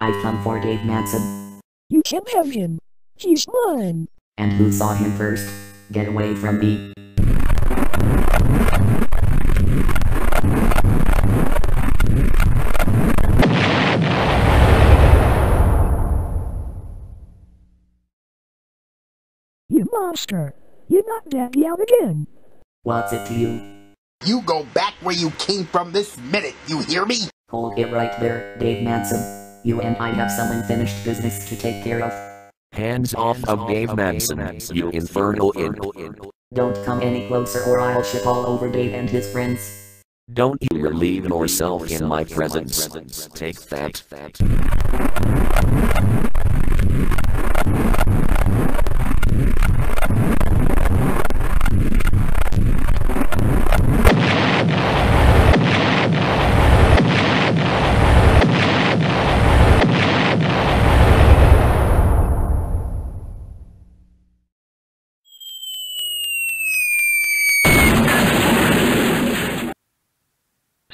I've come for Dave Manson. You can't have him. He's mine. And who saw him first? Get away from me. You monster. You knocked Daddy out again. What's it to you? You go back where you came from this minute, you hear me? Hold it right there, Dave Manson. You and I have some unfinished business to take care of. Hands off of Dave Manson, you infernal imp. Don't come any closer or I'll shit all over Dave and his friends. Don't you relieve yourself in my presence. Take that.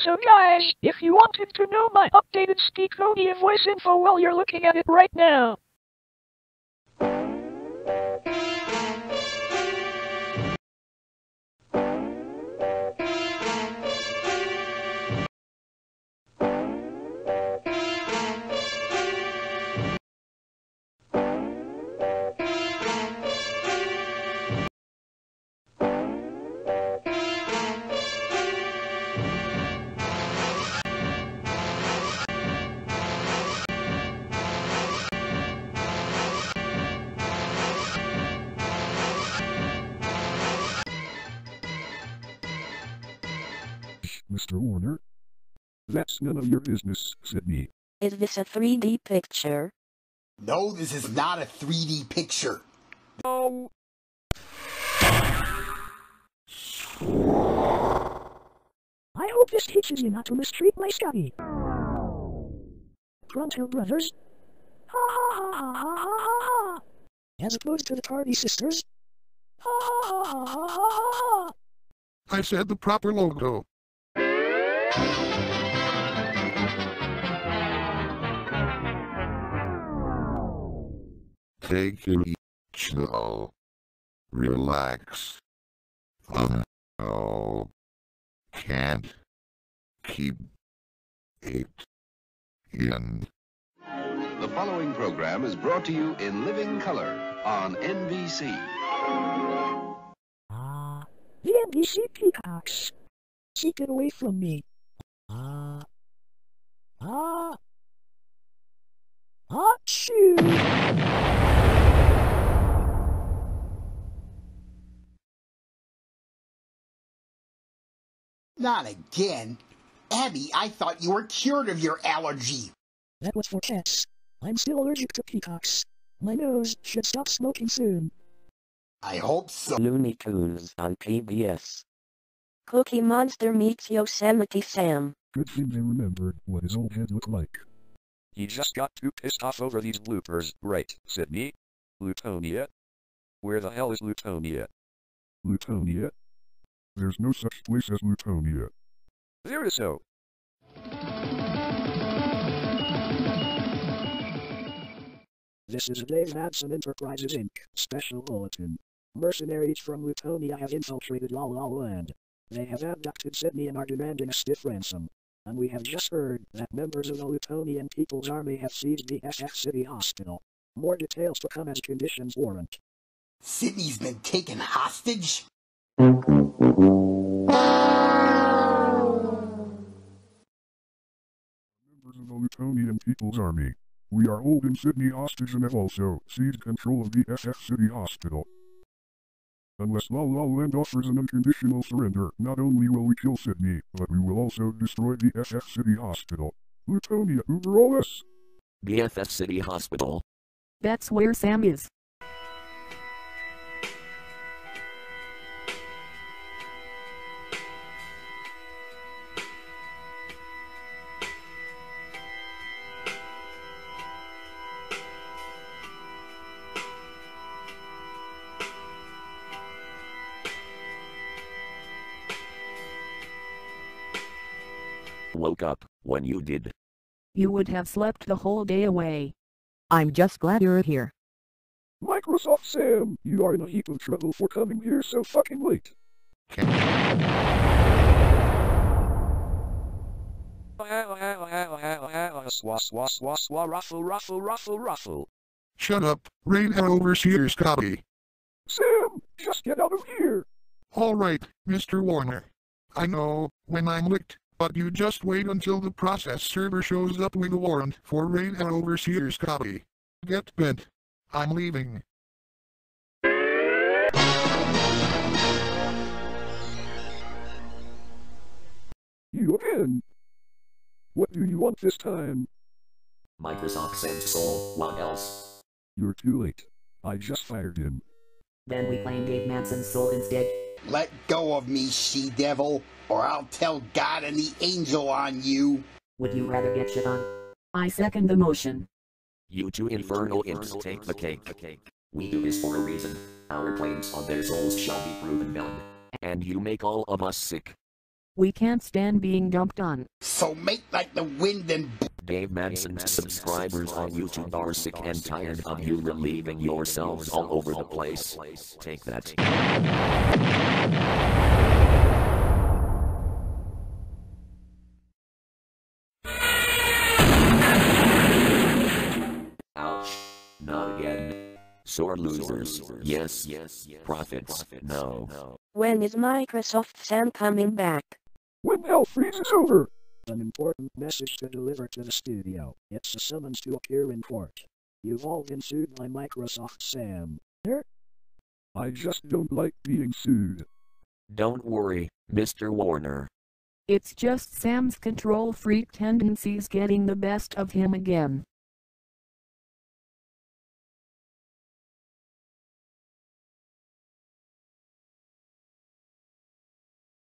So guys, if you wanted to know my updated Speakonia voice info, well, you're looking at it right now. Mr. Warner? That's none of your business, Sydney. Is this a 3D picture? No, this is not a 3D picture. Oh. I hope this teaches you not to mistreat my Scotty. Pronto, brothers. Ha ha ha ha ha ha ha ha. As opposed to the Tardy sisters. Ha ha ha ha ha ha ha ha. I said the proper logo. Take it chill. Relax. Oh, can't keep it in. The following program is brought to you in living color on NBC. The NBC peacocks. Keep it away from me. Achoo! Not again. Abby, I thought you were cured of your allergy. That was for cats. I'm still allergic to peacocks. My nose should stop smoking soon. I hope so. Looney Tunes on PBS. Cookie Monster meets Yosemite Sam. Good thing they remembered what his old head looked like. He just got too pissed off over these bloopers, right, Sydney? Lutonia? Where the hell is Lutonia? Lutonia? There's no such place as Lutonia. There is so. This is a Dave Manson Enterprises Inc. special bulletin. Mercenaries from Lutonia have infiltrated La La Land. They have abducted Sydney and are demanding a stiff ransom. And we have just heard that members of the Lutonian People's Army have seized the SF City Hospital. More details to come as conditions warrant. Sydney's been taken hostage? Members of the Lutonian People's Army. We are holding Sydney hostage and have also seized control of the SF City Hospital. Unless La La Land offers an unconditional surrender, not only will we kill Sydney, but we will also destroy the SF City Hospital. Lutonia, over all this! BFF City Hospital. That's where Sam is. Woke up when you did. You would have slept the whole day away. I'm just glad you're here. Microsoft Sam, you are in a heap of trouble for coming here so fucking late. Ruffle. Shut up, Rain Overseer's copy. Sam, just get out of here. Alright, Mr. Warner. I know, when I'm licked, but you just wait until the process server shows up with a warrant for Rain Overseer's copy. Get bent. I'm leaving. You again. What do you want this time? Microsoft sends Soul, what else? You're too late. I just fired him. Then we claim Dave Manson's soul instead. Let go of me, she-devil, or I'll tell God and the angel on you. Would you rather get shit on? I second the motion. You two infernal imps take the cake. We do this for a reason. Our claims on their souls shall be proven valid. And you make all of us sick. We can't stand being dumped on. So make like the wind and Dave Manson's subscribers on YouTube are sick and tired of you relieving yourselves all over the place. Take that. Ouch. Not again. Sore losers. Yes. Profits. No. When is Microsoft Sam coming back? When hell freezes over! An important message to deliver to the studio. It's a summons to appear in court. You've all been sued by Microsoft Sam. I just don't like being sued. Don't worry, Mr. Warner. It's just Sam's control freak tendencies getting the best of him again.